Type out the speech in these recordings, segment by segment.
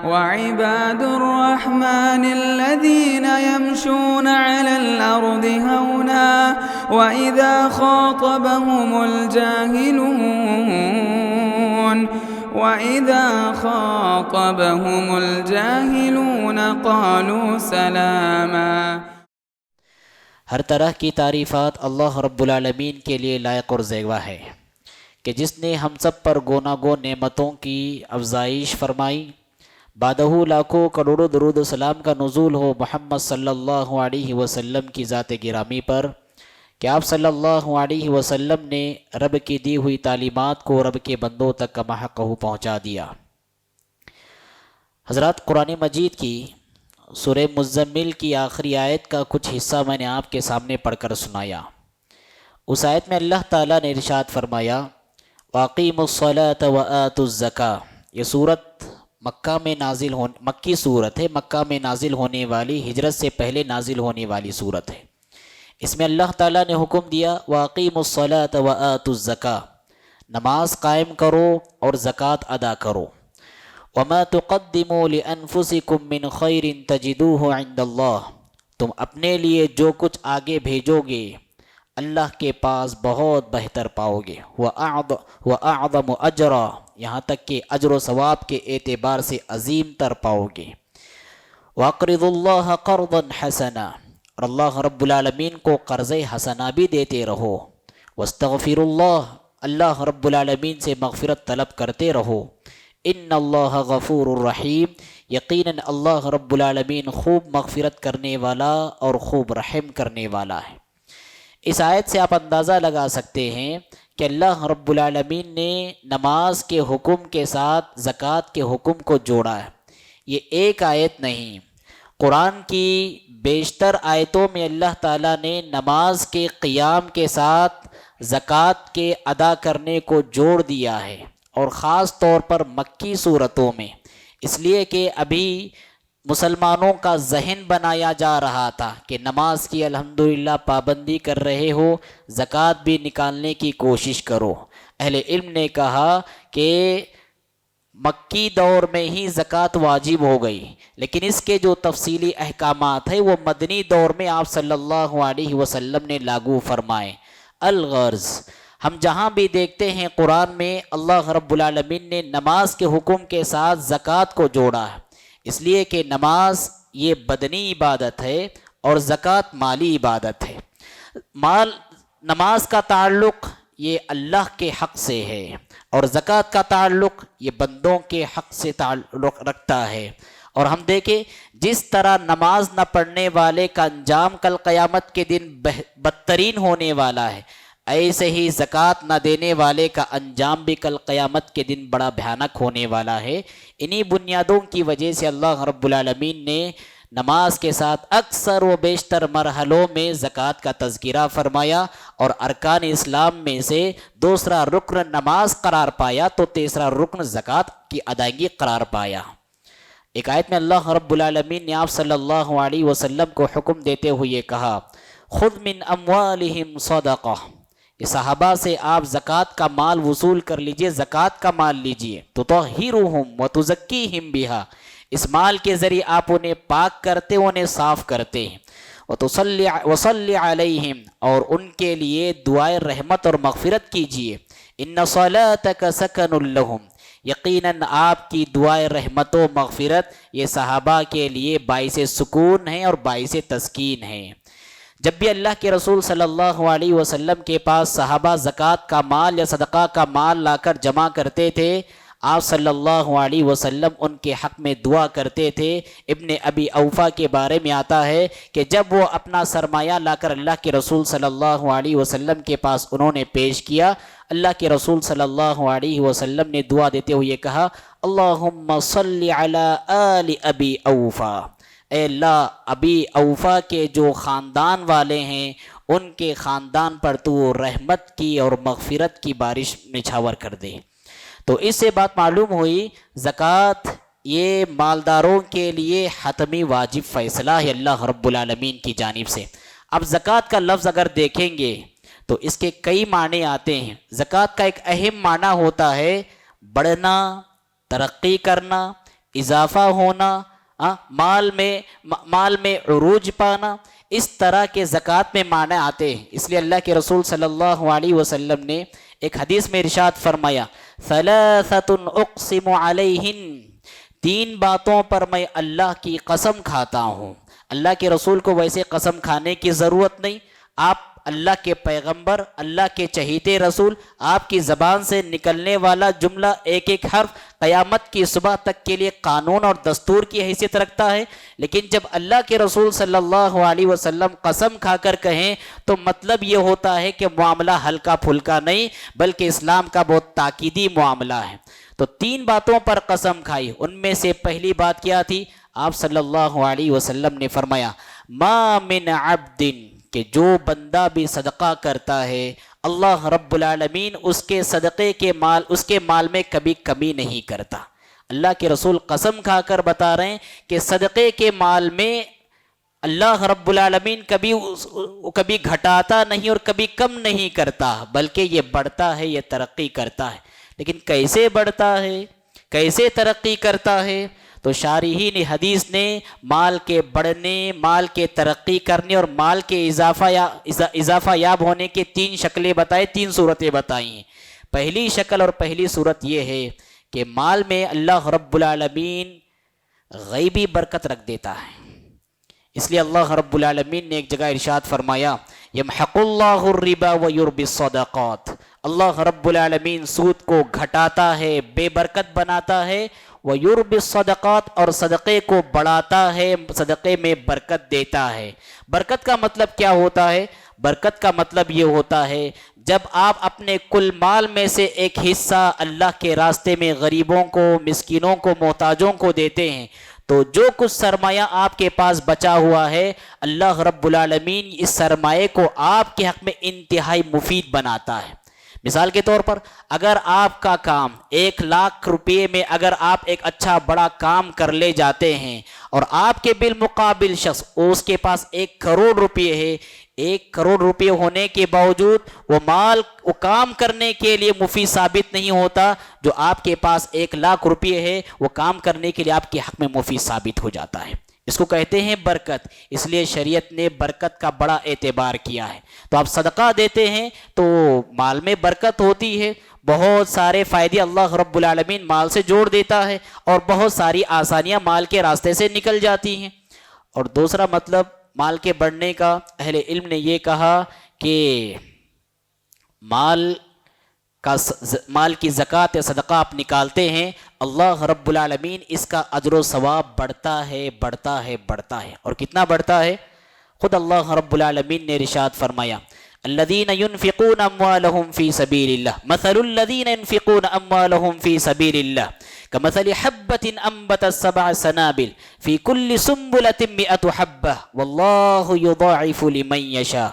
وعباد الرحمن الذين يمشون على الأرض هونا وإذا خاطبهم الجاهلون قالوا سلاما۔ ہر طرح کی تعریفات اللہ رب العالمین کے لیے لائق اور زیبا ہے کہ جس نے ہم سب پر گوناگو نعمتوں کی افزائش فرمائی۔ بعدہ لاکھوں کروڑوں درود و سلام کا نزول ہو محمد صلی اللہ علیہ وسلم کی ذات گرامی پر کہ آپ صلی اللہ علیہ وسلم نے رب کی دی ہوئی تعلیمات کو رب کے بندوں تک کما حقہ پہنچا دیا۔ حضرات، قرآن مجید کی سورہ مزمل کی آخری آیت کا کچھ حصہ میں نے آپ کے سامنے پڑھ کر سنایا۔ اس آیت میں اللہ تعالیٰ نے ارشاد فرمایا وَأَقِيمُوا الصَّلَاةَ وَآتُوا الزَّكَاةَ۔ یہ سورت مکی صورت ہے، مکہ میں نازل ہونے والی، ہجرت سے پہلے نازل ہونے والی صورت ہے۔ اس میں اللہ تعالیٰ نے حکم دیا وَأَقِيمُوا الصَّلَاةَ وَآتُوا الزَّكَاةَ، نماز قائم کرو اور زکوٰۃ ادا کرو۔ وَمَا تُقَدِّمُوا لِأَنفُسِكُم مِّن خَيْرٍ تَجِدُوهُ عِندَ اللَّهِ، تم اپنے لیے جو کچھ آگے بھیجو گے اللہ کے پاس بہت بہتر پاؤ گے۔ وَأَعْظَمُ أَجْرًا، یہاں تک کہ اجر و ثواب کے اعتبار سے عظیم تر پاؤ گے۔ وَأَقْرِضُوا اللَّهَ قَرْضًا حَسَنًا، اور اللہ رب العالمین کو قرض حسنہ بھی دیتے رہو۔ وَاسْتَغْفِرُوا اللَّهَ، اللہ رب العالمین سے مغفرت طلب کرتے رہو۔ ان اللہ غفور الرحیم، یقیناً اللہ رب العالمین خوب مغفرت کرنے والا اور خوب رحم کرنے والا ہے۔ اس آیت سے آپ اندازہ لگا سکتے ہیں کہ اللہ رب العالمین نے نماز کے حکم کے ساتھ زکوٰۃ کے حکم کو جوڑا ہے۔ یہ ایک آیت نہیں، قرآن کی بیشتر آیتوں میں اللہ تعالیٰ نے نماز کے قیام کے ساتھ زکوٰۃ کے ادا کرنے کو جوڑ دیا ہے، اور خاص طور پر مکی صورتوں میں، اس لیے کہ ابھی مسلمانوں کا ذہن بنایا جا رہا تھا کہ نماز کی الحمدللہ پابندی کر رہے ہو، زکوٰۃ بھی نکالنے کی کوشش کرو۔ اہل علم نے کہا کہ مکی دور میں ہی زکوٰۃ واجب ہو گئی، لیکن اس کے جو تفصیلی احکامات ہیں وہ مدنی دور میں آپ صلی اللہ علیہ وسلم نے لاگو فرمائے۔ الغرض، ہم جہاں بھی دیکھتے ہیں قرآن میں اللہ رب العالمین نے نماز کے حکم کے ساتھ زکوٰۃ کو جوڑا ہے، اس لیے کہ نماز یہ بدنی عبادت ہے اور زکوٰۃ مالی عبادت ہے۔ نماز کا تعلق یہ اللہ کے حق سے ہے، اور زکوٰۃ کا تعلق یہ بندوں کے حق سے تعلق رکھتا ہے۔ اور ہم دیکھیں جس طرح نماز نہ پڑھنے والے کا انجام کل قیامت کے دن بدترین ہونے والا ہے، ایسے ہی زکوٰۃ نہ دینے والے کا انجام بھی کل قیامت کے دن بڑا بھیانک ہونے والا ہے۔ انہی بنیادوں کی وجہ سے اللہ رب العالمین نے نماز کے ساتھ اکثر و بیشتر مرحلوں میں زکوٰۃ کا تذکرہ فرمایا، اور ارکان اسلام میں سے دوسرا رکن نماز قرار پایا تو تیسرا رکن زکوٰۃ کی ادائیگی قرار پایا۔ ایک آیت میں اللہ رب العالمین نے آپ صلی اللہ علیہ وسلم کو حکم دیتے ہوئے کہا خذ من اموالہم صدقہ، یہ صحابہ سے آپ زکوٰۃ کا مال وصول کر لیجئے، زکوٰۃ کا مال لیجئے، تطہرہم وتزکیہم بہا، اس مال کے ذریعے آپ انہیں پاک کرتے، انہیں صاف کرتے ہیں، وصلی علیہم، اور ان کے لیے دعائے رحمت اور مغفرت کیجئے، ان صلاتک سکن لہم، یقیناً آپ کی دعائے رحمت و مغفرت یہ صحابہ کے لیے باعث سکون ہے اور باعث تسکین ہے۔ جب بھی اللہ کے رسول صلی اللہ علیہ وسلم کے پاس صحابہ زکوٰۃ کا مال یا صدقہ کا مال لا کر جمع کرتے تھے، آپ صلی اللہ علیہ وسلم ان کے حق میں دعا کرتے تھے۔ ابن ابی اوفا کے بارے میں آتا ہے کہ جب وہ اپنا سرمایہ لا کر اللہ کے رسول صلی اللہ علیہ وسلم کے پاس انہوں نے پیش کیا، اللہ کے رسول صلی اللہ علیہ وسلم نے دعا دیتے ہوئے کہا اللہم صلی علی آل ابی اوفا، اے اللہ ابی اوفا کے جو خاندان والے ہیں ان کے خاندان پر تو رحمت کی اور مغفرت کی بارش نچھاور کر دے۔ تو اس سے بات معلوم ہوئی زکوٰۃ یہ مالداروں کے لیے حتمی واجب فیصلہ ہے اللہ رب العالمین کی جانب سے۔ اب زکوٰۃ کا لفظ اگر دیکھیں گے تو اس کے کئی معنی آتے ہیں۔ زکوٰۃ کا ایک اہم معنی ہوتا ہے بڑھنا، ترقی کرنا، اضافہ ہونا، مال میں عروج پانا، اس طرح کے زکوٰۃ میں معنی آتے ہیں۔ اس لیے اللہ کے رسول صلی اللہ علیہ وسلم نے ایک حدیث میں ارشاد فرمایا، ثلاثۃ اقسم علیہن، 3 باتوں پر میں اللہ کی قسم کھاتا ہوں۔ اللہ کے رسول کو ویسے قسم کھانے کی ضرورت نہیں، آپ اللہ کے پیغمبر، اللہ کے چہیتے رسول، آپ کی زبان سے نکلنے والا جملہ ایک ایک حرف قیامت کی صبح تک کے لیے قانون اور دستور کی حیثیت رکھتا ہے، لیکن جب اللہ کے رسول صلی اللہ علیہ وسلم قسم کھا کر کہیں تو مطلب یہ ہوتا ہے کہ معاملہ ہلکا پھلکا نہیں بلکہ اسلام کا بہت تاکیدی معاملہ ہے۔ تو 3 باتوں پر قسم کھائی، ان میں سے پہلی بات کیا تھی؟ آپ صلی اللہ علیہ وسلم نے فرمایا، ما من عبد، کہ جو بندہ بھی صدقہ کرتا ہے اللہ رب العالمین اس کے صدقے کے مال، اس کے مال میں کبھی کمی نہیں کرتا۔ اللہ کے رسول قسم کھا کر بتا رہے ہیں کہ صدقے کے مال میں اللہ رب العالمین کبھی گھٹاتا نہیں اور کبھی کم نہیں کرتا، بلکہ یہ بڑھتا ہے، یہ ترقی کرتا ہے۔ لیکن کیسے بڑھتا ہے، کیسے ترقی کرتا ہے؟ تو شارحین حدیث نے مال کے بڑھنے، مال کے ترقی کرنے اور مال کے اضافہ یاب ہونے کے 3 شکلیں بتائیں، 3 صورتیں بتائی ہیں۔ پہلی شکل اور پہلی صورت یہ ہے کہ مال میں اللہ رب العالمین غیبی برکت رکھ دیتا ہے۔ اس لیے اللہ رب العالمین نے ایک جگہ ارشاد فرمایا، یمحق اللہ الربا ویربی الصدقات، اللہ رب العالمین سود کو گھٹاتا ہے، بے برکت بناتا ہے، ویربی الصدقات، اور صدقے کو بڑھاتا ہے، صدقے میں برکت دیتا ہے۔ برکت کا مطلب کیا ہوتا ہے؟ برکت کا مطلب یہ ہوتا ہے جب آپ اپنے کل مال میں سے ایک حصہ اللہ کے راستے میں غریبوں کو، مسکینوں کو، محتاجوں کو دیتے ہیں تو جو کچھ سرمایہ آپ کے پاس بچا ہوا ہے اللہ رب العالمین اس سرمایہ کو آپ کے حق میں انتہائی مفید بناتا ہے۔ مثال کے طور پر اگر آپ کا کام 1 لاکھ روپے میں اگر آپ ایک اچھا بڑا کام کر لے جاتے ہیں اور آپ کے بالمقابل شخص اس کے پاس 1 کروڑ روپے ہے، 1 کروڑ روپے ہونے کے باوجود وہ کام کرنے کے لیے مفید ثابت نہیں ہوتا، جو آپ کے پاس 1 لاکھ روپے ہے وہ کام کرنے کے لیے آپ کے حق میں مفید ثابت ہو جاتا ہے۔ اس کو کہتے ہیں برکت، اس لیے شریعت نے برکت کا بڑا اعتبار کیا ہے۔ تو آپ صدقہ دیتے ہیں تو مال میں برکت ہوتی ہے، بہت سارے فائدے اللہ رب العالمین مال سے جوڑ دیتا ہے اور بہت ساری آسانیاں مال کے راستے سے نکل جاتی ہیں۔ اور دوسرا مطلب مال کے بڑھنے کا، اہل علم نے یہ کہا کہ مال کی زکوٰۃ یا صدقہ آپ نکالتے ہیں، اللہ رب العالمین اس کا اجر و ثواب بڑھتا ہے، بڑھتا ہے، بڑھتا ہے۔ اور کتنا بڑھتا ہے؟ خود اللہ رب العالمین نے ارشاد فرمایا، الذین ينفقون اموالهم فی سبیل اللہ، مثل الذین ينفقون اموالهم فی سبیل اللہ کمثل حبۃ انبتت 7 سنابل فی کل سنبلۃ 100 حبۃ واللہ یضاعف لمن یشاء۔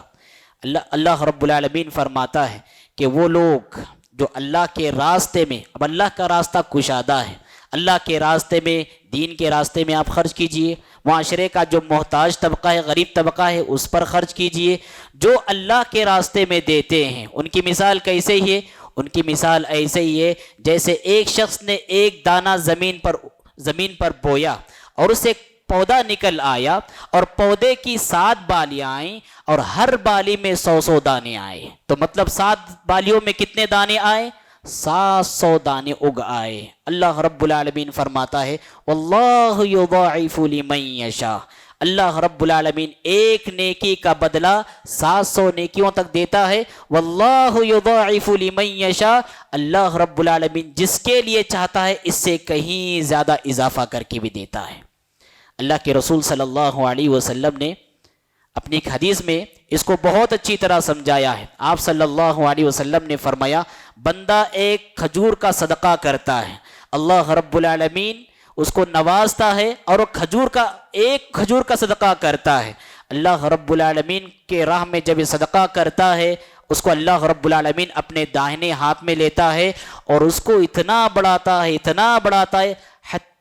اللہ رب العالمین فرماتا ہے کہ وہ لوگ جو اللہ کے راستے میں، اب اللہ کا راستہ کشادہ ہے، اللہ کے راستے میں، دین کے راستے میں آپ خرچ کیجئے، معاشرے کا جو محتاج طبقہ ہے، غریب طبقہ ہے، اس پر خرچ کیجئے۔ جو اللہ کے راستے میں دیتے ہیں ان کی مثال کیسے ہی ہے؟ ان کی مثال ایسے ہی ہے جیسے ایک شخص نے 1 دانہ زمین پر بویا اور اسے پودا نکل آیا اور پودے کی 7 بالیاں آئیں اور ہر بالی میں 100 دانے آئے، تو مطلب 7 بالیوں میں کتنے دانے آئے؟ 700 دانے اگ آئے۔ اللہ رب العالمین فرماتا ہے واللہ یضاعف لمن یشاء، اللہ رب العالمین ایک نیکی کا بدلہ 700 نیکیوں تک دیتا ہے۔ واللہ یضاعف لمن یشاء، اللہ رب العالمین جس کے لیے چاہتا ہے اس سے کہیں زیادہ اضافہ کر کے بھی دیتا ہے۔ اللہ کے رسول صلی اللہ علیہ وسلم نے اپنی ایک حدیث میں اس کو بہت اچھی طرح سمجھایا ہے۔ آپ صلی اللہ علیہ وسلم نے فرمایا، بندہ ایک کھجور کا صدقہ کرتا ہے، اللہ رب العالمین اس کو نوازتا ہے، اور وہ ایک کھجور کا صدقہ کرتا ہے، اللہ رب العالمین کے راہ میں جب یہ صدقہ کرتا ہے اس کو اللہ رب العالمین اپنے داہنے ہاتھ میں لیتا ہے اور اس کو اتنا بڑھاتا ہے، اتنا بڑھاتا ہے، حتی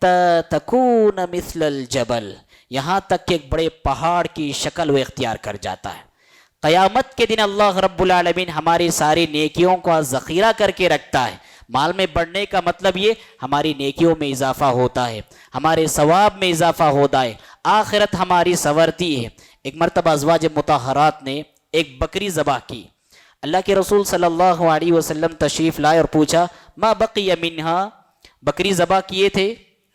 تکون مثل الجبل، یہاں تک کہ ایک بڑے پہاڑ کی شکل وہ اختیار کر جاتا ہے۔ قیامت کے دن اللہ رب العالمین ہماری ساری نیکیوں کا ذخیرہ کر کے رکھتا ہے، مال میں بڑھنے کا مطلب یہ ہماری نیکیوں میں اضافہ ہوتا ہے، ہمارے ثواب میں اضافہ ہوتا ہے، آخرت ہماری سنورتی ہے۔ ایک مرتبہ ازواج مطہرات نے ایک بکری ذبح کی، اللہ کے رسول صلی اللہ علیہ وسلم تشریف لائے اور پوچھا ما بقی منہا، بکری ذبح کیے تھے،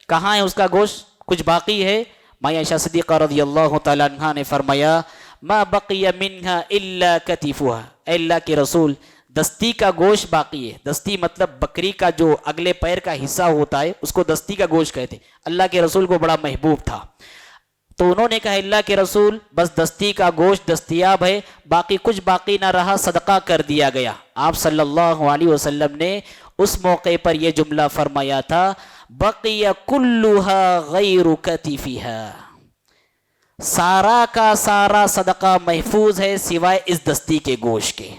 کہاں ہے اس کا گوشت، کچھ باقی ہے؟ ماں عائشہ صدیقہ رضی اللہ تعالیٰ عنہ نے فرمایا ما بقی منہا الا کتفھا، اے اللہ کے رسول دستی کا گوشت باقی ہے۔ دستی مطلب بکری کا جو اگلے پیر کا حصہ ہوتا ہے اس کو دستی کا گوشت کہتے، اللہ کے رسول کو بڑا محبوب تھا۔ تو انہوں نے کہا اللہ کے رسول بس دستی کا گوشت دستیاب ہے، باقی کچھ باقی نہ رہا، صدقہ کر دیا گیا۔ آپ صلی اللہ علیہ وسلم نے اس موقع پر یہ جملہ فرمایا تھا بقی کلھا غیر کتفھا، سارا کا سارا صدقہ محفوظ ہے سوائے اس دستی کے گوشت کے۔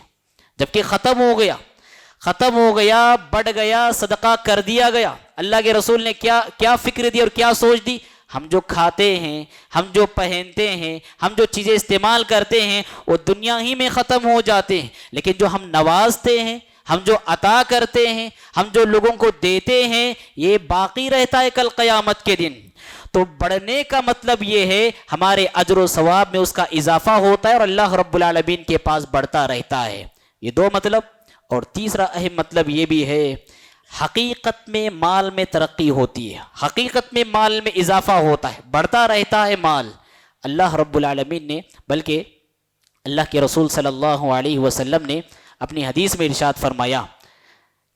جبکہ ختم ہو گیا، بڑھ گیا، صدقہ کر دیا گیا۔ اللہ کے رسول نے کیا فکر دی اور کیا سوچ دی؟ ہم جو کھاتے ہیں، ہم جو پہنتے ہیں، ہم جو چیزیں استعمال کرتے ہیں وہ دنیا ہی میں ختم ہو جاتے ہیں، لیکن جو ہم نوازتے ہیں، ہم جو عطا کرتے ہیں، ہم جو لوگوں کو دیتے ہیں، یہ باقی رہتا ہے کل قیامت کے دن۔ تو بڑھنے کا مطلب یہ ہے ہمارے اجر و ثواب میں اس کا اضافہ ہوتا ہے اور اللہ رب العالمین کے پاس بڑھتا رہتا ہے۔ یہ دو مطلب، اور تیسرا اہم مطلب یہ بھی ہے حقیقت میں مال میں ترقی ہوتی ہے، حقیقت میں مال میں اضافہ ہوتا ہے، بڑھتا رہتا ہے مال۔ اللہ رب العالمین نے، بلکہ اللہ کے رسول صلی اللہ علیہ وسلم نے اپنی حدیث میں ارشاد فرمایا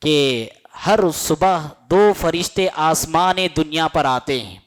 کہ ہر صبح 2 فرشتے آسمان دنیا پر آتے ہیں،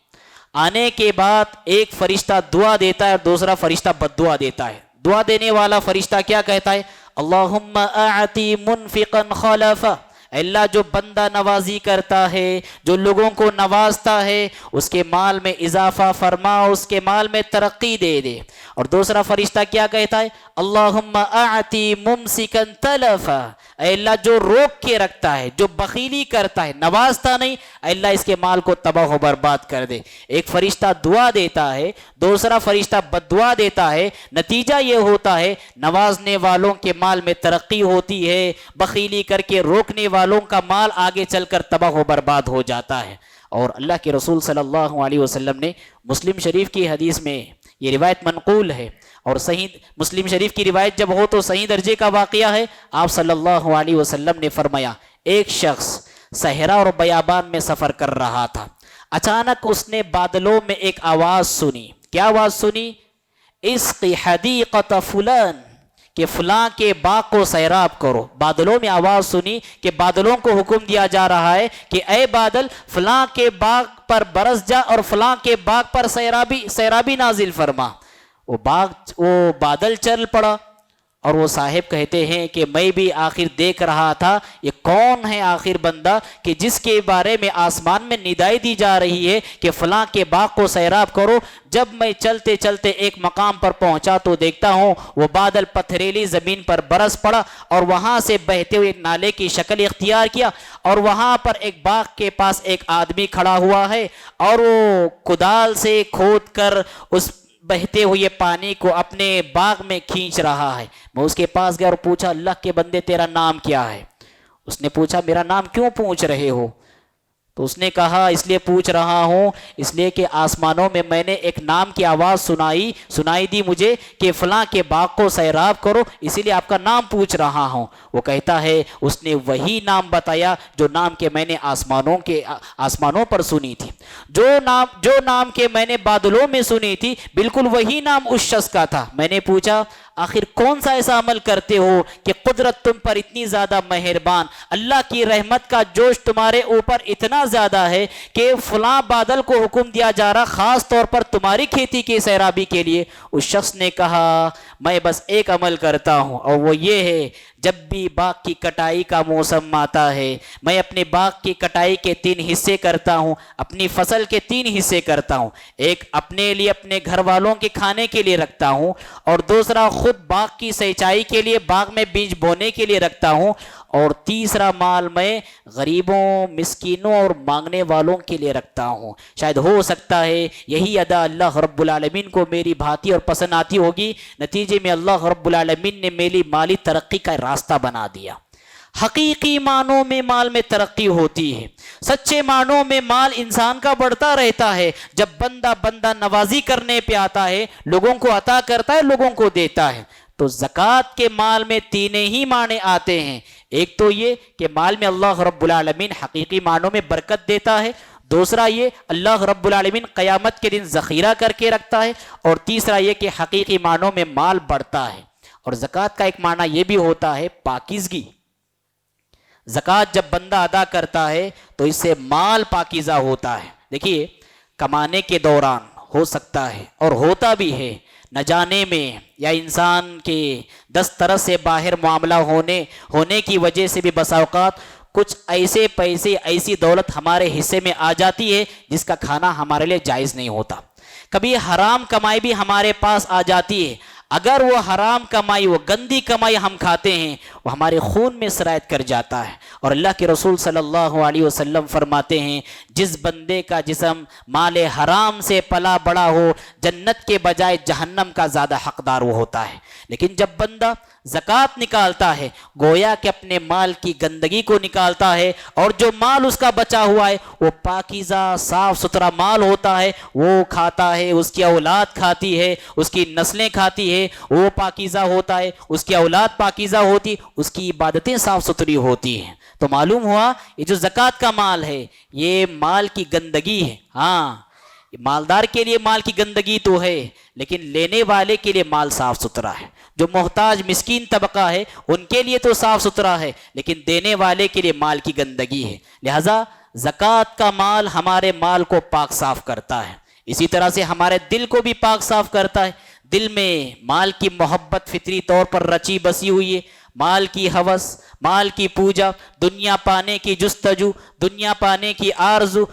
آنے کے بعد ایک فرشتہ دعا دیتا ہے اور دوسرا فرشتہ بد دعا دیتا ہے۔ دعا دینے والا فرشتہ کیا کہتا ہے؟ اللہم اعطی منفقا خلفا، اللہ جو بندہ نوازی کرتا ہے، جو لوگوں کو نوازتا ہے، اس کے مال میں اضافہ فرما، اس کے مال میں ترقی دے دے۔ اور دوسرا فرشتہ کیا کہتا ہے؟ اللہم اعطی ممسکا تلفا، اے اللہ جو روک کے رکھتا ہے، جو بخیلی کرتا ہے، نوازتا نہیں، اے اللہ اس کے مال کو تباہ و برباد کر دے۔ ایک فرشتہ دعا دیتا ہے، دوسرا فرشتہ بد دعا دیتا ہے، نتیجہ یہ ہوتا ہے نوازنے والوں کے مال میں ترقی ہوتی ہے، بخیلی کر کے روکنے والوں کا مال آگے چل کر تباہ و برباد ہو جاتا ہے۔ اور اللہ کے رسول صلی اللہ علیہ وسلم نے مسلم شریف کی حدیث میں یہ روایت منقول ہے، اور صحیح مسلم شریف کی روایت جب ہو تو صحیح درجے کا واقعہ ہے۔ آپ صلی اللہ علیہ وسلم نے فرمایا ایک شخص صحرا اور بیابان میں سفر کر رہا تھا، اچانک اس نے بادلوں میں ایک آواز سنی۔ کیا آواز سنی؟ اسقی حدیقۃ فلان، کہ فلاں کے باغ کو سیراب کرو۔ بادلوں میں آواز سنی کہ بادلوں کو حکم دیا جا رہا ہے کہ اے بادل فلاں کے باغ پر برس جا اور فلاں کے باغ پر سیرابی نازل فرما۔ وہ بادل چل پڑا، اور وہ صاحب کہتے ہیں کہ میں بھی آخر دیکھ رہا تھا یہ کون ہے آخر بندہ کہ جس کے بارے میں آسمان میں ندائی دی جا رہی ہے کہ فلاں کے باغ کو سیراب کرو۔ جب میں چلتے چلتے ایک مقام پر پہنچا تو دیکھتا ہوں وہ بادل پتھریلی زمین پر برس پڑا اور وہاں سے بہتے ہوئے ایک نالے کی شکل اختیار کیا، اور وہاں پر ایک باغ کے پاس ایک آدمی کھڑا ہوا ہے اور وہ کدال سے کھود کر اس بہتے ہوئے پانی کو اپنے باغ میں کھینچ رہا ہے۔ میں اس کے پاس گیا اور پوچھا اللہ کے بندے تیرا نام کیا ہے؟ اس نے پوچھا میرا نام کیوں پوچھ رہے ہو؟ تو اس نے کہا اس لیے پوچھ رہا ہوں اس لیے کہ آسمانوں میں میں نے ایک نام کی آواز سنائی دی مجھے کہ فلاں کے باغ کو سیراب کرو، اسی لیے آپ کا نام پوچھ رہا ہوں۔ وہ کہتا ہے اس نے وہی نام بتایا جو نام کے میں نے آسمانوں پر سنی تھی، جو نام کے میں نے بادلوں میں سنی تھی، بالکل وہی نام اس شخص کا تھا۔ میں نے پوچھا آخر کون سا ایسا عمل کرتے ہو کہ قدرت تم پر اتنی زیادہ مہربان، اللہ کی رحمت کا جوش تمہارے اوپر اتنا زیادہ ہے کہ فلاں بادل کو حکم دیا جا رہا خاص طور پر تمہاری کھیتی کی سیرابی کے لیے؟ اس شخص نے کہا میں بس ایک عمل کرتا ہوں، اور وہ یہ ہے جب بھی باغ کی کٹائی کا موسم آتا ہے میں اپنے باغ کی کٹائی کے 3 حصے کرتا ہوں، اپنی فصل کے 3 حصے کرتا ہوں، ایک اپنے لیے اپنے گھر والوں کے کھانے کے لیے رکھتا ہوں، اور دوسرا خود باغ کی سینچائی کے لیے باغ میں بیج بونے کے لیے رکھتا ہوں، اور تیسرا مال میں غریبوں، مسکینوں اور مانگنے والوں کے لیے رکھتا ہوں۔ شاید ہو سکتا ہے یہی ادا اللہ رب العالمین کو میری بھاتی اور پسند آتی ہوگی، نتیجے میں اللہ رب العالمین نے میری مالی ترقی کا راستہ بنا دیا۔ حقیقی معنوں میں مال میں ترقی ہوتی ہے، سچے معنوں میں مال انسان کا بڑھتا رہتا ہے جب بندہ نوازی کرنے پہ آتا ہے، لوگوں کو عطا کرتا ہے، لوگوں کو دیتا ہے۔ تو زکوٰۃ کے مال میں تین ہی معنی آتے ہیں، ایک تو یہ کہ مال میں اللہ رب العالمین حقیقی معنوں میں برکت دیتا ہے، دوسرا یہ اللہ رب العالمین قیامت کے دن ذخیرہ کر کے رکھتا ہے، اور تیسرا یہ کہ حقیقی معنوں میں مال بڑھتا ہے۔ اور زکوٰۃ کا ایک معنی یہ بھی ہوتا ہے پاکیزگی۔ زکوٰۃ جب بندہ ادا کرتا ہے تو اس سے مال پاکیزہ ہوتا ہے۔ دیکھیے کمانے کے دوران ہو سکتا ہے اور ہوتا بھی ہے نہ جانے میں یا انسان کے دسترس سے باہر معاملہ ہونے کی وجہ سے بھی بسا اوقات کچھ ایسے پیسے ایسی دولت ہمارے حصے میں آ جاتی ہے جس کا کھانا ہمارے لیے جائز نہیں ہوتا۔ کبھی حرام کمائی بھی ہمارے پاس آ جاتی ہے، اگر وہ حرام کمائی، وہ گندی کمائی ہم کھاتے ہیں، وہ ہمارے خون میں سرایت کر جاتا ہے۔ اور اللہ کے رسول صلی اللہ علیہ وسلم فرماتے ہیں جس بندے کا جسم مال حرام سے پلا بڑا ہو، جنت کے بجائے جہنم کا زیادہ حقدار وہ ہوتا ہے۔ لیکن جب بندہ زکوٰۃ نکالتا ہے گویا کہ اپنے مال کی گندگی کو نکالتا ہے، اور جو مال اس کا بچا ہوا ہے وہ پاکیزہ صاف ستھرا مال ہوتا ہے، وہ کھاتا ہے، اس کی اولاد کھاتی ہے، اس کی نسلیں کھاتی ہے، وہ پاکیزہ ہوتا ہے، اس کی اولاد پاکیزہ ہوتی، اس کی عبادتیں صاف ستھری ہوتی ہیں۔ تو معلوم ہوا یہ جو زکوٰۃ کا مال ہے یہ مال کی گندگی ہے۔ ہاں مالدار کے لیے مال کی گندگی تو ہے، لیکن لینے والے کے لیے مال صاف ستھرا ہے۔ جو محتاج مسکین طبقہ ہے ان کے لیے تو صاف ستھرا ہے، لیکن دینے والے کے لیے مال کی گندگی ہے۔ لہٰذا زکوٰۃ کا مال ہمارے مال کو پاک صاف کرتا ہے، اسی طرح سے ہمارے دل کو بھی پاک صاف کرتا ہے۔ دل میں مال کی محبت فطری طور پر رچی بسی ہوئی ہے، مال کی ہوس، مال کی پوجا، دنیا پانے کی جستجو، دنیا پانے کی آرزو،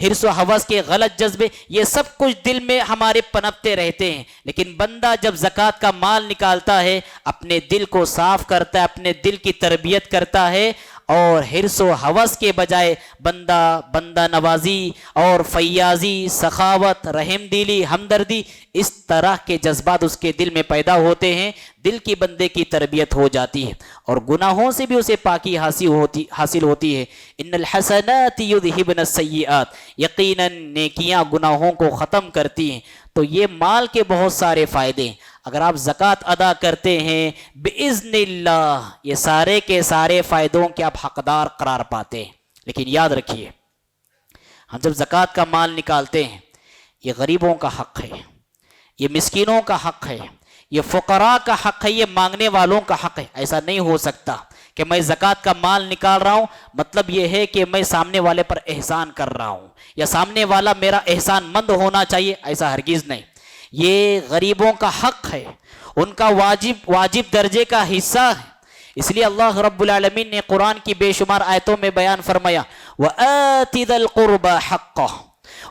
حرص و ہوس کے غلط جذبے، یہ سب کچھ دل میں ہمارے پنپتے رہتے ہیں۔ لیکن بندہ جب زکوٰۃ کا مال نکالتا ہے اپنے دل کو صاف کرتا ہے، اپنے دل کی تربیت کرتا ہے، اور حرص و ہوس کے بجائے بندہ نوازی اور فیاضی، سخاوت، رحم دلی، ہمدردی، اس طرح کے جذبات اس کے دل میں پیدا ہوتے ہیں، دل کی بندے کی تربیت ہو جاتی ہے، اور گناہوں سے بھی اسے پاکی حاصل ہوتی ہے۔ ان الحسنات یذہبن السیئات، یقیناً نیکیاں گناہوں کو ختم کرتی ہیں۔ تو یہ مال کے بہت سارے فائدے ہیں۔ اگر آپ زکوٰۃ ادا کرتے ہیں بِإِذْنِ اللہ، یہ سارے کے سارے فائدوں کے آپ حقدار قرار پاتے ہیں۔ لیکن یاد رکھیے ہم جب زکوٰۃ کا مال نکالتے ہیں یہ غریبوں کا حق ہے، یہ مسکینوں کا حق ہے، یہ فقراء کا حق ہے، یہ مانگنے والوں کا حق ہے۔ ایسا نہیں ہو سکتا کہ میں زکوٰۃ کا مال نکال رہا ہوں مطلب یہ ہے کہ میں سامنے والے پر احسان کر رہا ہوں یا سامنے والا میرا احسان مند ہونا چاہیے، ایسا ہرگز نہیں۔ یہ غریبوں کا حق ہے، ان کا واجب درجے کا حصہ ہے۔ اس لیے اللہ رب العالمین نے قرآن کی بے شمار آیتوں میں بیان فرمایا وَآتِ ذَا الْقُرْبَى حَقَّهُ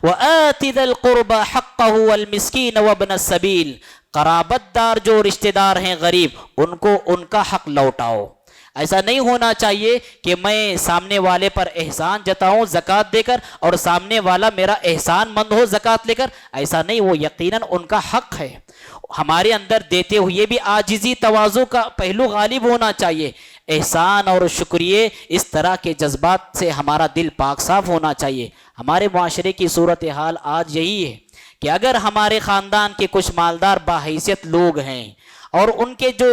وَآتِ ذَا الْقُرْبَى حَقَّهُ وَالْمِسْكِينَ وَابْنَ السَّبِيلِ، قرابت دار جو رشتہ دار ہیں غریب ان کو ان کا حق لوٹاؤ۔ ایسا نہیں ہونا چاہیے کہ میں سامنے والے پر احسان جتاؤں زکوٰۃ دے کر اور سامنے والا میرا احسان مند ہو زکوٰۃ لے کر، ایسا نہیں، وہ یقیناً ان کا حق ہے۔ ہمارے اندر دیتے ہوئے بھی عاجزی تواضع کا پہلو غالب ہونا چاہیے، احسان اور شکریہ اس طرح کے جذبات سے ہمارا دل پاک صاف ہونا چاہیے۔ ہمارے معاشرے کی صورتحال آج یہی ہے کہ اگر ہمارے خاندان کے کچھ مالدار باحیثیت لوگ ہیں اور ان کے جو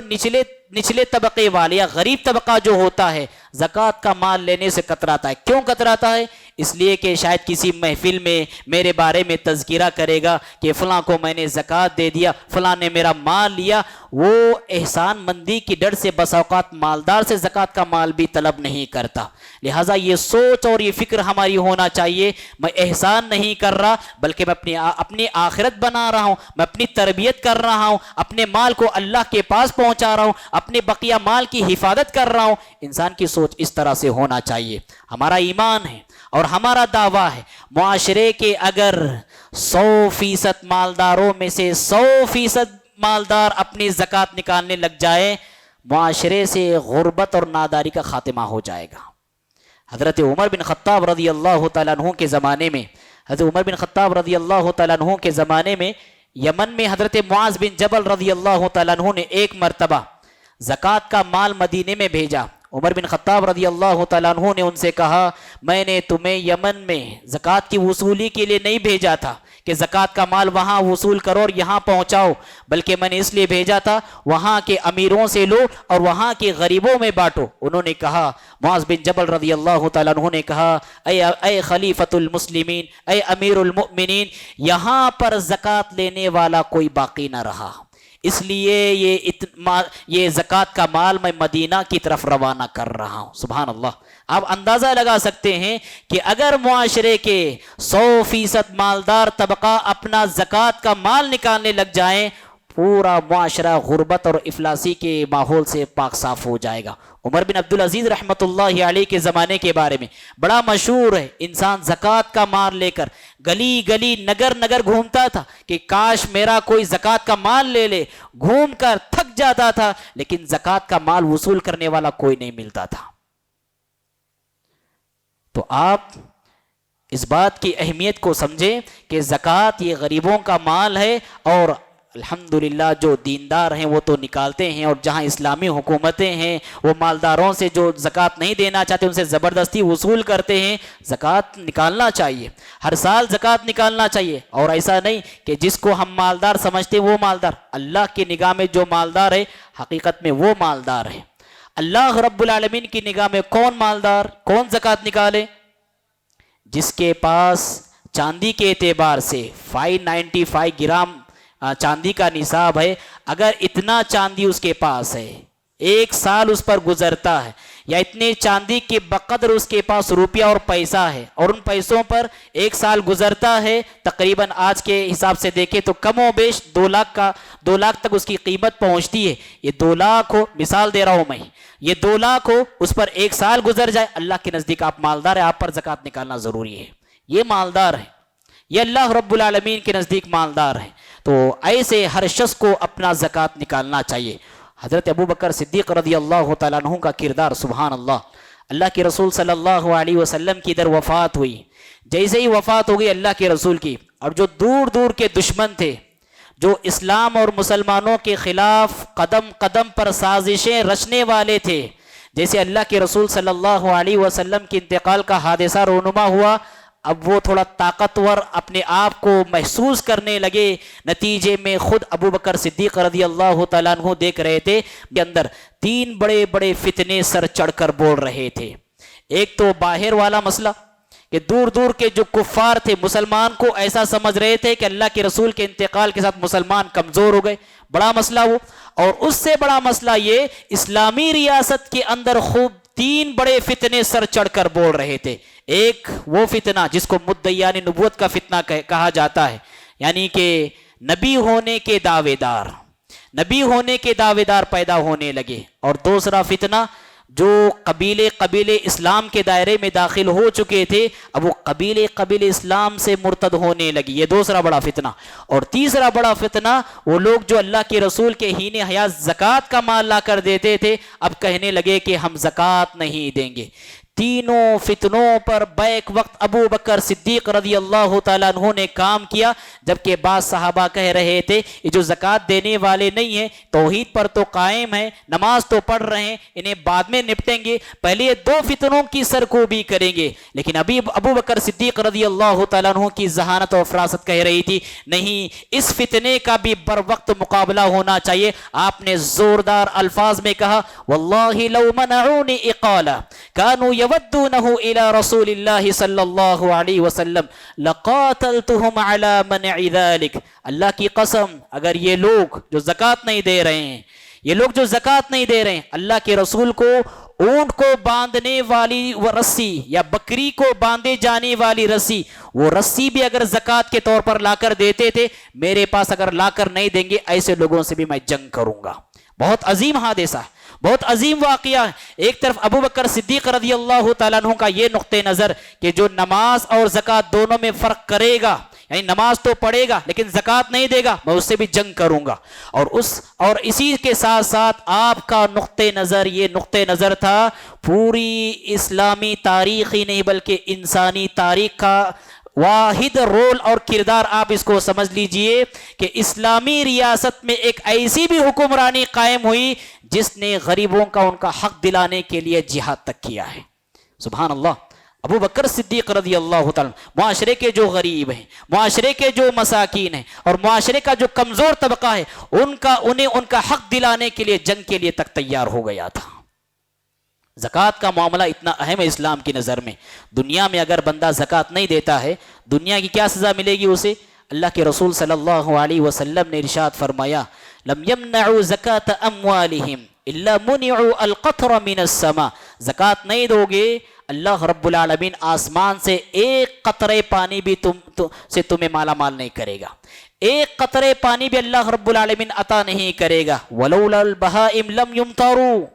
نچلے طبقے والے یا غریب طبقہ جو ہوتا ہے زکوٰۃ کا مال لینے سے کتراتا ہے، کیوں کتراتا ہے؟ اس لیے کہ شاید کسی محفل میں میرے بارے میں تذکرہ کرے گا کہ فلاں کو میں نے زکوٰۃ دے دیا، فلاں نے میرا مال لیا۔ وہ احسان مندی کی ڈر سے بس اوقات مالدار سے زکوٰۃ کا مال بھی طلب نہیں کرتا۔ لہٰذا یہ سوچ اور یہ فکر ہماری ہونا چاہیے، میں احسان نہیں کر رہا بلکہ میں اپنی آخرت بنا رہا ہوں، میں اپنی تربیت کر رہا ہوں، اپنے مال کو اللہ کے پاس پہنچا رہا ہوں، اپنے بقیہ مال کی حفاظت کر رہا ہوں۔ انسان کی سوچ اس طرح سے ہونا چاہیے۔ ہمارا ایمان ہے اور ہمارا دعویٰ ہے معاشرے کے اگر 100% مالداروں میں سے 100% مالدار اپنی زکوٰۃ نکالنے لگ جائے، معاشرے سے غربت اور ناداری کا خاتمہ ہو جائے گا۔ حضرت عمر بن خطاب رضی اللہ تعالیٰ عنہ کے زمانے میں یمن میں حضرت معاذ بن جبل رضی اللہ تعالیٰ عنہ نے ایک مرتبہ زکوٰۃ کا مال مدینے میں بھیجا عمر بن خطاب رضی اللہ تعالیٰ عنہ نے ان سے کہا میں نے تمہیں یمن میں زکوٰۃ کی وصولی کے لیے نہیں بھیجا تھا کہ زکوٰۃ کا مال وہاں وصول کرو اور یہاں پہنچاؤ، بلکہ میں نے اس لیے بھیجا تھا وہاں کے امیروں سے لو اور وہاں کے غریبوں میں بانٹو۔ انہوں نے کہا، معاذ بن جبل رضی اللہ تعالیٰ عنہ نے کہا اے خلیفۃ المسلمین، اے امیر المؤمنین، یہاں پر زکوٰۃ لینے والا کوئی باقی نہ رہا، اس لیے یہ زکوٰۃ کا مال میں مدینہ کی طرف روانہ کر رہا ہوں۔ سبحان اللہ۔ آپ اندازہ لگا سکتے ہیں کہ اگر معاشرے کے 100% مالدار طبقہ اپنا زکوٰۃ کا مال نکالنے لگ جائیں، پورا معاشرہ غربت اور افلاسی کے ماحول سے پاک صاف ہو جائے گا۔ عمر بن عبدالعزیز رحمۃ اللہ علیہ کے زمانے کے بارے میں بڑا مشہور ہے، انسان زکوٰۃ کا مال لے کر گلی گلی نگر نگر گھومتا تھا کہ کاش میرا کوئی زکوٰۃ کا مال لے لے، گھوم کر تھک جاتا تھا لیکن زکوٰۃ کا مال وصول کرنے والا کوئی نہیں ملتا تھا۔ تو آپ اس بات کی اہمیت کو سمجھیں کہ زکوٰۃ یہ غریبوں کا مال ہے، اور الحمدللہ جو دیندار ہیں وہ تو نکالتے ہیں، اور جہاں اسلامی حکومتیں ہیں وہ مالداروں سے جو زکوٰۃ نہیں دینا چاہتے ان سے زبردستی وصول کرتے ہیں۔ زکوٰۃ نکالنا چاہیے، ہر سال زکوٰۃ نکالنا چاہیے، اور ایسا نہیں کہ جس کو ہم مالدار سمجھتے ہیں وہ مالدار، اللہ کی نگاہ میں جو مالدار ہے حقیقت میں وہ مالدار ہے۔ اللہ رب العالمین کی نگاہ میں کون مالدار، کون زکوٰۃ نکالے؟ جس کے پاس چاندی کے اعتبار سے 595 گرام چاندی کا نصاب ہے، اگر اتنا چاندی اس کے پاس ہے، ایک سال اس پر گزرتا ہے، یا اتنے چاندی کے بقدر اس کے پاس روپیہ اور پیسہ ہے، اور ان پیسوں پر ایک سال گزرتا ہے، تقریباً آج کے حساب سے دیکھیں تو کم و بیش 2 لاکھ تک اس کی قیمت پہنچتی ہے۔ یہ 2 لاکھ ہو، مثال دے رہا ہوں میں، یہ 2 لاکھ ہو، اس پر ایک سال گزر جائے، اللہ کے نزدیک آپ مالدار ہیں، آپ پر زکوٰۃ نکالنا ضروری ہے۔ یہ مالدار ہے، یہ اللہ رب العالمین کے نزدیک مالدار ہے۔ تو ایسے ہر شخص کو اپنا زکوٰۃ نکالنا چاہیے۔ حضرت ابو بکر صدیق رضی اللہ تعالیٰ عنہ کا کردار، سبحان اللہ، اللہ کے رسول صلی اللہ علیہ وسلم کی در وفات ہوئی، جیسے ہی وفات ہو گئی اللہ کے رسول کی، اور جو دور دور کے دشمن تھے، جو اسلام اور مسلمانوں کے خلاف قدم قدم پر سازشیں رچنے والے تھے، جیسے اللہ کے رسول صلی اللہ علیہ وسلم کے انتقال کا حادثہ رونما ہوا، اب وہ تھوڑا طاقتور اپنے آپ کو محسوس کرنے لگے۔ نتیجے میں خود ابو بکر صدیق رضی اللہ تعالیٰ عنہ دیکھ رہے تھے کہ اندر 3 بڑے بڑے فتنے سر چڑھ کر بول رہے تھے۔ ایک تو باہر والا مسئلہ کہ دور دور کے جو کفار تھے مسلمان کو ایسا سمجھ رہے تھے کہ اللہ کے رسول کے انتقال کے ساتھ مسلمان کمزور ہو گئے، بڑا مسئلہ وہ، اور اس سے بڑا مسئلہ یہ اسلامی ریاست کے اندر خوب 3 بڑے فتنے سر چڑھ کر بول رہے تھے۔ ایک وہ فتنہ جس کو مدعیان نبوت کا فتنہ کہا جاتا ہے، یعنی کہ نبی ہونے کے دعوے دار پیدا ہونے لگے، اور دوسرا فتنہ جو قبیلے اسلام کے دائرے میں داخل ہو چکے تھے، اب وہ قبیلے اسلام سے مرتد ہونے لگی، یہ دوسرا بڑا فتنہ۔ اور تیسرا بڑا فتنہ وہ لوگ جو اللہ کے رسول کے حین حیات زکوٰۃ کا مال لا کر دیتے تھے، اب کہنے لگے کہ ہم زکوٰۃ نہیں دیں گے۔ تینوں فتنوں پر بیک وقت ابو بکر صدیق رضی اللہ تعالیٰ عنہ نے کام کیا، جبکہ بعض صحابہ کہہ رہے تھے یہ جو زکوٰۃ دینے والے نہیں ہیں، توحید پر تو قائم ہیں، نماز تو پڑھ رہے ہیں، انہیں بعد میں نپٹیں گے، پہلے یہ 2 فتنوں کی سرکوبی کریں گے۔ لیکن ابھی ابو بکر صدیق رضی اللہ تعالیٰ عنہ کی ذہانت اور فراست کہہ رہی تھی نہیں، اس فتنے کا بھی بر وقت مقابلہ ہونا چاہیے۔ آپ نے زوردار الفاظ میں کہا واللہ لو منعونی اقالہ کانوا یودونہ الی رسول اللہ صلی اللہ علیہ وسلم لقاتلتہم علی منع ذلک۔ اللہ کی قسم، اگر یہ لوگ جو زکوٰۃ نہیں دے رہے ہیں، اللہ کے رسول کو اونٹ کو باندھنے والی وہ رسی یا بکری کو باندھے جانے والی رسی، وہ رسی بھی اگر زکوٰۃ کے طور پر لا کر دیتے تھے، میرے پاس اگر لا کر نہیں دیں گے، ایسے لوگوں سے بھی میں جنگ کروں گا۔ بہت عظیم حادثہ ہے، بہت عظیم واقعہ ہے۔ ایک طرف ابو بکر صدیق رضی اللہ تعالیٰ عنہ کا یہ نقطہ نظر کہ جو نماز اور زکوٰۃ دونوں میں فرق کرے گا، یعنی نماز تو پڑھے گا لیکن زکوٰۃ نہیں دے گا، میں اس سے بھی جنگ کروں گا۔ اور اسی کے ساتھ ساتھ آپ کا یہ نقطہ نظر تھا پوری اسلامی تاریخ ہی نہیں بلکہ انسانی تاریخ کا واحد رول اور کردار آپ اس کو سمجھ لیجئے کہ اسلامی ریاست میں ایک ایسی بھی حکمرانی قائم ہوئی جس نے غریبوں کا ان کا حق دلانے کے لیے جہاد تک کیا ہے. سبحان اللہ. ابو بکر صدیق رضی اللہ تعالیٰ معاشرے کے جو غریب ہیں، معاشرے کے جو مساکین ہیں اور معاشرے کا جو کمزور طبقہ ہے انہیں ان کا حق دلانے کے لیے جنگ کے لیے تک تیار ہو گیا تھا. زکوٰۃ کا معاملہ اتنا اہم ہے اسلام کی نظر میں. دنیا میں اگر بندہ زکوٰۃ نہیں دیتا ہے دنیا کی کیا سزا ملے گی اسے؟ اللہ کے رسول صلی اللہ علیہ وسلم نے ارشاد فرمایا لم یمنعوا زکاۃ اموالہم الا منعوا القطر من السماء. زکوٰۃ نہیں دو گے اللہ رب العالمین آسمان سے ایک قطرے پانی بھی تمہیں مالا مال نہیں کرے گا. ایک قطرے پانی بھی اللہ رب العالمین عطا نہیں کرے گا. ولولا البہائم لم یمطروا.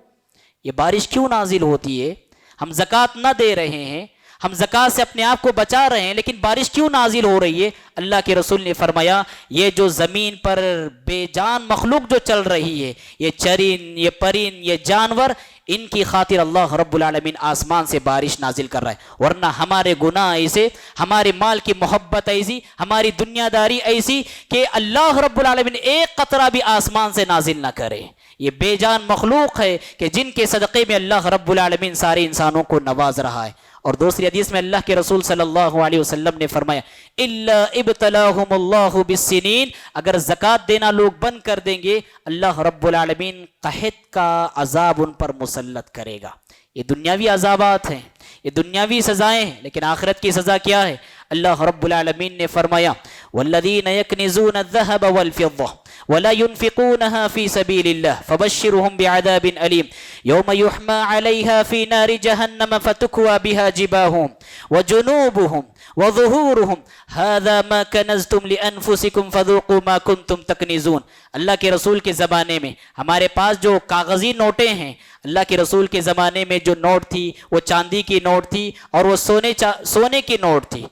یہ بارش کیوں نازل ہوتی ہے؟ ہم زکوٰۃ نہ دے رہے ہیں، ہم زکوٰۃ سے اپنے آپ کو بچا رہے ہیں، لیکن بارش کیوں نازل ہو رہی ہے؟ اللہ کے رسول نے فرمایا یہ جو زمین پر بے جان مخلوق جو چل رہی ہے، یہ چرند، یہ پرند، یہ جانور، ان کی خاطر اللہ رب العالمین آسمان سے بارش نازل کر رہا ہے. ورنہ ہمارے گناہ ایسے، ہمارے مال کی محبت ایسی، ہماری دنیا داری ایسی کہ اللہ رب العالمین ایک قطرہ بھی آسمان سے نازل نہ کرے. یہ بے جان مخلوق ہے کہ جن کے صدقے میں اللہ رب العالمین سارے انسانوں کو نواز رہا ہے. اور دوسری حدیث میں اللہ کے رسول صلی اللہ علیہ وسلم نے فرمایا الا ابتلاہم اللہ بالسنین. اگر زکوٰۃ دینا لوگ بند کر دیں گے اللہ رب العالمین قحط کا عذاب ان پر مسلط کرے گا. یہ دنیاوی عذابات ہیں، یہ دنیاوی سزائیں ہیں، لیکن آخرت کی سزا کیا ہے؟ اللہ رب العالمین نے فرمایا والذین یکنزون الذهب والفضة ولا ينفقونها في سبيل الله فبشرهم بعذاب أليم يوم يحمى عليها في نار جهنم فتكوى بها جباههم وجنوبهم وظهورهم هذا ما كنزتم لأنفسكم فذوقوا ما كنتم تكنزون. اللہ کے رسول کے زمانے میں ہمارے پاس جو کاغذی نوٹیں ہیں، اللہ کے رسول کے زمانے میں جو نوٹ تھی وہ چاندی کی نوٹ تھی اور وہ سونے کی نوٹ تھی،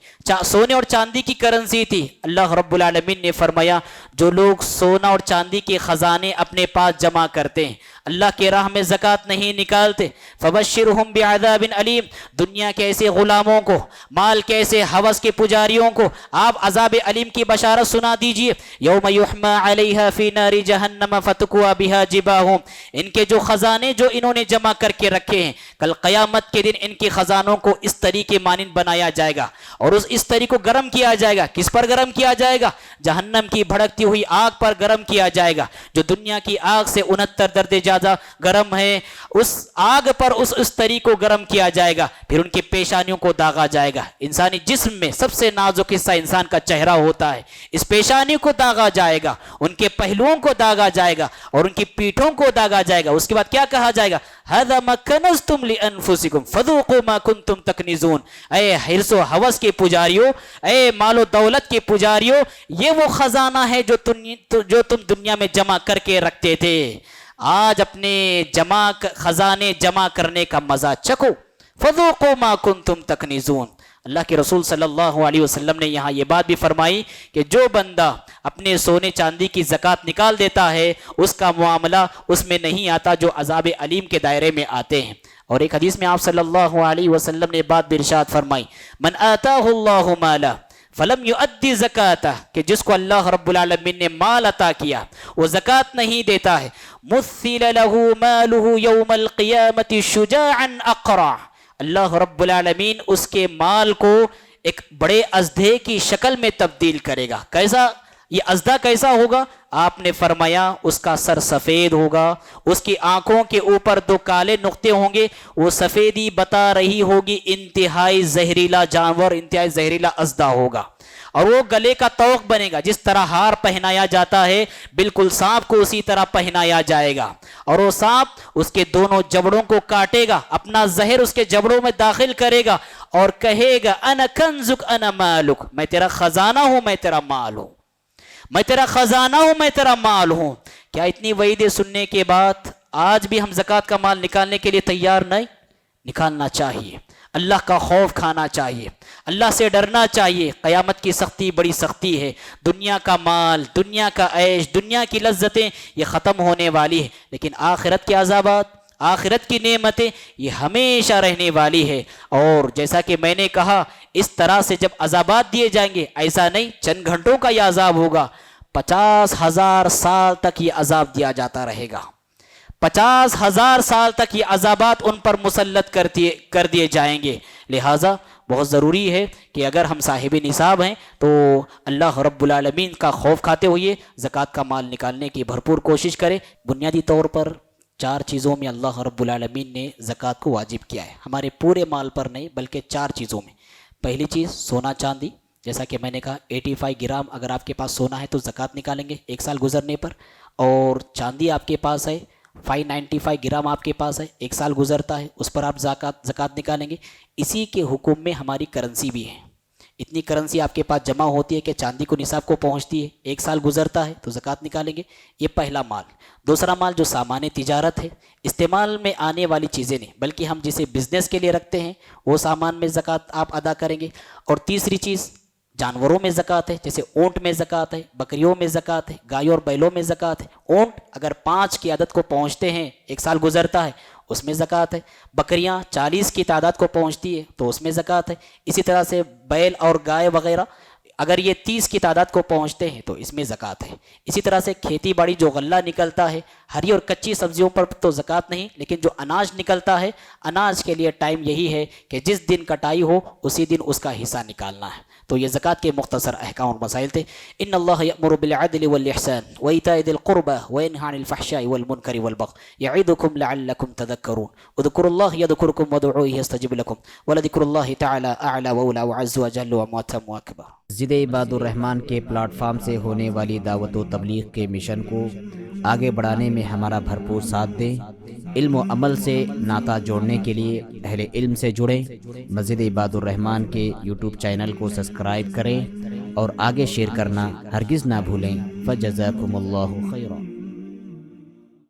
سونے اور چاندی کی کرنسی تھی. اللہ رب العالمین نے فرمایا جو لوگ سونا اور چاندی کے خزانے اپنے پاس جمع کرتے ہیں، اللہ کے راہ میں زکوٰۃ نہیں نکالتے، فبشرہم بعذاب علیم. دنیا کے ایسے غلاموں کو، مال کے ایسے ہوس کے پجاریوں کو آپ عذاب علیم کی بشارت سنا دیجئے. یوم یحمى علیہا فی نار جہنم فتکوى بہا جباہم. ان کے جو خزانے جو انہوں نے جمع کر کے رکھے ہیں، کل قیامت کے دن ان کے خزانوں کو اس طریقے مانند بنایا جائے گا اور اس طریقے کو گرم کیا جائے گا. کس پر گرم کیا جائے گا؟ جہنم کی بھڑکتی ہوئی آگ پر گرم کیا جائے گا، جو دنیا کی آگ سے 69 درجے زیادہ گرم ہے. اس آگ پر اس طریقے کو گرم کیا جائے گا، پھر ان کی پیشانیوں کو داغا جائے گا. انسانی جسم میں سب سے نازک حصہ انسان کا چہرہ ہوتا ہے، اس پیشانی کو داغا جائے گا، ان کے پہلوؤں کو داغا جائے گا اور ان کی پیٹھوں کو داغا جائے گا. اس کے بعد کیا کہا جائے گا؟ هذا ما کنزتم لانفسکم فذوقوا ما کنتم تکنزون. اے حرص و ہوس کے پجاریوں، اے مال و دولت کے پجاریوں، یہ وہ خزانہ ہے جو تم دنیا میں جمع کر کے رکھتے تھے. آج اپنے خزانے جمع کرنے کا مزہ چکھو. فذوقوا ما کنتم تکنزون. اللہ کے رسول صلی اللہ علیہ وسلم نے یہاں یہ بات بھی فرمائی کہ جو بندہ اپنے سونے چاندی کی زکوٰۃ نکال دیتا ہے اس کا معاملہ اس میں نہیں آتا جو عذاب علیم کے دائرے میں آتے ہیں. اور ایک حدیث میں آپ صلی اللہ علیہ وسلم نے بات بھی ارشاد فرمائی من آتاہ اللہ مالا فلم یؤدی زکاتہ، کہ جس کو اللہ رب العالمین نے مال عطا کیا وہ زکوٰۃ نہیں دیتا ہے، مثل له ماله یوم القیامت شجاعا اقرع. اللہ رب العالمین اس کے مال کو ایک بڑے اژدھے کی شکل میں تبدیل کرے گا. کیسا یہ اژدھا کیسا ہوگا؟ آپ نے فرمایا اس کا سر سفید ہوگا، اس کی آنکھوں کے اوپر 2 کالے نقطے ہوں گے، وہ سفیدی بتا رہی ہوگی انتہائی زہریلا جانور، انتہائی زہریلا اژدھا ہوگا. اور وہ گلے کا طوق بنے گا، جس طرح ہار پہنایا جاتا ہے بالکل سانپ کو اسی طرح پہنایا جائے گا. اور وہ سانپ اس کے دونوں جبڑوں کو کاٹے گا، اپنا زہر اس کے جبڑوں میں داخل کرے گا اور کہے گا انا کنزک انا مالک، میں تیرا خزانہ ہوں، میں تیرا مال ہوں، میں تیرا خزانہ ہوں، میں تیرا مال ہوں. کیا اتنی وعیدیں سننے کے بعد آج بھی ہم زکوٰۃ کا مال نکالنے کے لیے تیار نہیں؟ نکالنا چاہیے، اللہ کا خوف کھانا چاہیے، اللہ سے ڈرنا چاہیے. قیامت کی سختی بڑی سختی ہے. دنیا کا مال، دنیا کا عیش، دنیا کی لذتیں یہ ختم ہونے والی ہے، لیکن آخرت کے عذابات، آخرت کی نعمتیں یہ ہمیشہ رہنے والی ہے. اور جیسا کہ میں نے کہا اس طرح سے جب عذابات دیے جائیں گے ایسا نہیں چند گھنٹوں کا یہ عذاب ہوگا, 50,000 سال تک یہ عذاب دیا جاتا رہے گا. 50,000 سال تک یہ عذابات ان پر مسلط کر دیے جائیں گے. لہٰذا بہت ضروری ہے کہ اگر ہم صاحب نصاب ہیں تو اللہ رب العالمین کا خوف کھاتے ہوئے زکوٰۃ کا مال نکالنے کی بھرپور کوشش کریں. بنیادی طور پر 4 چیزوں میں اللہ رب العالمین نے زکوٰۃ کو واجب کیا ہے, ہمارے پورے مال پر نہیں بلکہ 4 چیزوں میں. پہلی چیز سونا چاندی, جیسا کہ میں نے کہا 85 گرام اگر آپ کے پاس سونا ہے تو زکوٰۃ نکالیں گے 1 سال گزرنے پر. اور چاندی آپ کے پاس ہے 595 گرام آپ کے پاس ہے, 1 سال گزرتا ہے اس پر آپ زکوٰۃ نکالیں گے. اسی کے حکم میں ہماری کرنسی بھی ہے. اتنی کرنسی آپ کے پاس جمع ہوتی ہے کہ چاندی کو نصاب کو پہنچتی ہے, 1 سال گزرتا ہے تو زکوٰۃ نکالیں گے. یہ پہلا مال. دوسرا مال جو سامان تجارت ہے, استعمال میں آنے والی چیزیں نہیں بلکہ ہم جسے بزنس کے لیے رکھتے ہیں وہ سامان میں زکوٰۃ آپ ادا کریں گے. اور تیسری چیز جانوروں میں زکوٰۃ ہے, جیسے اونٹ میں زکوٰۃ ہے, بکریوں میں زکوٰۃ ہے, گایوں اور بیلوں میں زکوٰۃ ہے. اونٹ اگر 5 کی عدد کو پہنچتے ہیں 1 سال گزرتا ہے اس میں زکوٰۃ ہے. بکریاں 40 کی تعداد کو پہنچتی ہے تو اس میں زکوٰۃ ہے. اسی طرح سے بیل اور گائے وغیرہ اگر یہ 30 کی تعداد کو پہنچتے ہیں تو اس میں زکوٰۃ ہے. اسی طرح سے کھیتی باڑی جو غلہ نکلتا ہے, ہری اور کچی سبزیوں پر تو زکوٰۃ نہیں, لیکن جو اناج نکلتا ہے اناج کے لیے ٹائم یہی ہے کہ جس دن کٹائی ہو اسی دن اس کا حصہ نکالنا ہے. تو یہ زکوٰۃ کے مختصر احکام اور مسائل تھے. ان اللہ یأمر بالعدل والاحسان وایتاء ذی القربى وینہی عن الفحشاء والمنکر والبغی یعظکم لعلکم تذکرون اذکروا اللہ یذکرکم وادعوہ یستجب لکم ولذکر اللہ تعالی اعلی واولی وعز وجل واتم واکبر. مسجد عباد الرحمن کے پلیٹ فارم سے ہونے والی دعوت و تبلیغ کے مشن کو آگے بڑھانے میں ہمارا بھرپور ساتھ دیں. علم و عمل سے ناطہ جوڑنے کے لیے اہل علم سے جڑیں. مسجد عباد الرحمن کے یوٹیوب چینل کو سبسکرائب کریں اور آگے شیئر کرنا ہرگز نہ بھولیں. فجزاکم اللہ خیرا.